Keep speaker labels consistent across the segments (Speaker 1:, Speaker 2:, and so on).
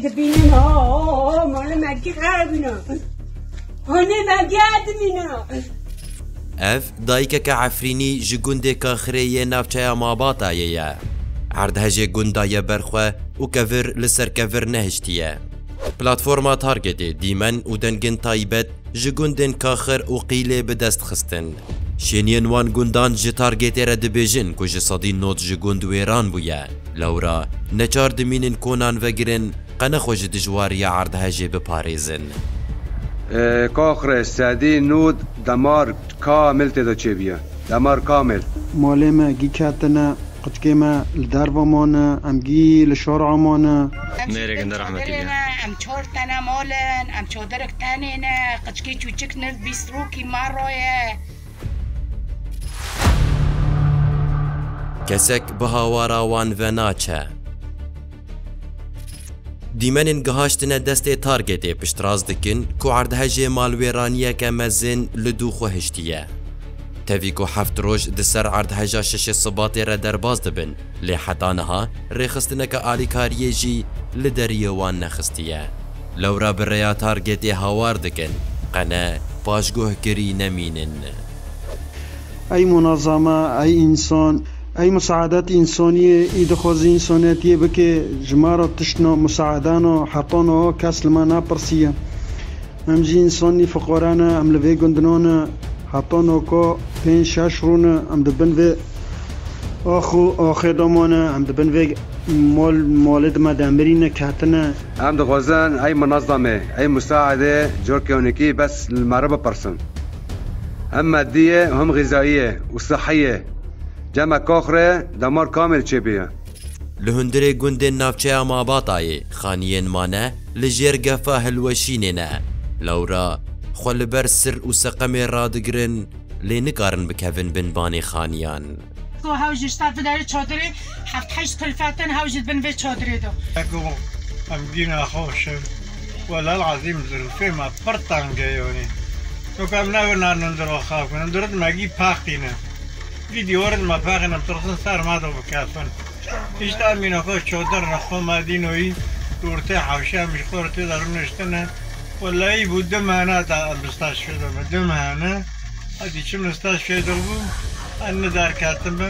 Speaker 1: بينا مالا ماكي خابنا هوني ماكي بينا
Speaker 2: اف دایکک عفرینی جگوندک آخریه نافچه ماباتایه عردهجه گندای برخواه و کفر لسر کفر نهشتیه پلاتفورما تارگت دیمن و دنگن تایبت جگوندن کاخر و قیله بدست خستن شینین وان گندان جه تارگت را دبیجن که جسادی نوت جگوند ویران بویه لورا نچار دمینن کونان وگرن قنه خوش دجواری عردهجه بپاریزن
Speaker 3: كاخر سادي نود دمار كامل تدو تشبيه دمار كامل
Speaker 4: مالما جي كاتنا قد كما الدرب مانا ام جي لشارع مانا
Speaker 5: نيرك عند رحمة الله
Speaker 6: ام چورتنا مالن ام چودرك تانينا قد كي چوچك نل بيستروكي ماروية
Speaker 2: کسک بهاوارا وان و ناچه دیمنین گهاشتنه دست تارگتی پشتراز دکن که عردهجه مالویرانیه که مزن لدو خوهشتیه تاوی که 7 روز دسر عردهجه 6 صباتی را درباز دبن لی حتانها ریخستنه که آلیکاریه جی لدریه وان نخستیه لورا بریا تارگتی هاوار دکن قنه پاشگوه گری نمینن
Speaker 4: اي منظمة اي انسان اي مساعدات انسانية اذا خوزي انسانية بك جمارة تشنا مساعدانا حطانا كاس لما نابرسية ام جي انساني فقرانا ام لفي قندنانا حطانا كا بين شاشرونا ام دبن في اخو دامانا ام دبن في مالد مدامرين كاتنا
Speaker 3: ام دخوزن اي منظمة اي مساعدة جوركيونيكي بس للمعربة برسن هم مادية وهم غذائية وصحية جمع كاخرة دمار كامل تشبيه
Speaker 2: لهندري گوندن نافچه ما باتاي خانيين مانه لجير قفا هلوشينينه لورا خول بر سر و سقم رادگرن لنقارن بكفن بن باني خانيان
Speaker 6: هاوجي اشتاف داري چادري 7-8 كلفاتن هاوجي بن في چادري دو
Speaker 7: اكو ام دينا خوش ولا العظيم ظروفي ما برطان جايوني تو كم ناورنا نندرو خاف نندرد ماجي باقينا فيديورد ما باقينا بترسن صار ما دو بكافن اشتا مينا خو چادر نخو مدينوي دورته حوشه مش قرته دارم نشتنه والله بود معنا تا مستشفى ده معنا هذه شو مستشفى دربو انا دار كاتب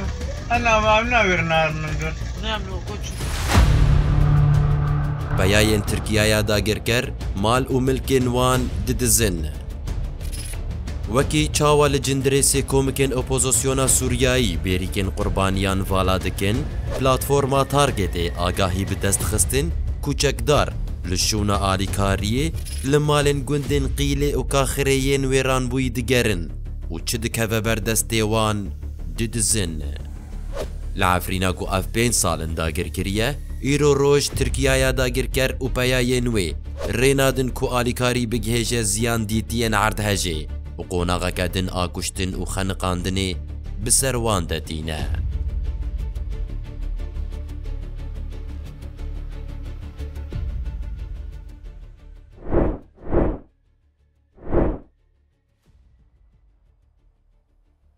Speaker 7: انا ما ناورنا نندر نعملو كوتش
Speaker 2: بياين تركيا داگرکر مال و ملکن وان ددزن وکی چاوا لجندرسی کومکن اپوزیسیونا سوریایی بیریکن قربانیان والا دکن پلاتفورما تارگتی آگاهی به دست خستن کوچکدار لشونا آلیکاریه لمالن گندن قیله و کاخرین ویران بوی دگرن و چه دکوه بردسته وان ددزن لعفرینا کو اف 5 سالن داگر کریه ایرو روش ترکیه داگر کر و پیای نوی رینادن کو آلیکاری بگهجه زیان دیتین عردهجه و قوناغا کدن آکشتن و خنقاندنه بسروان دتینه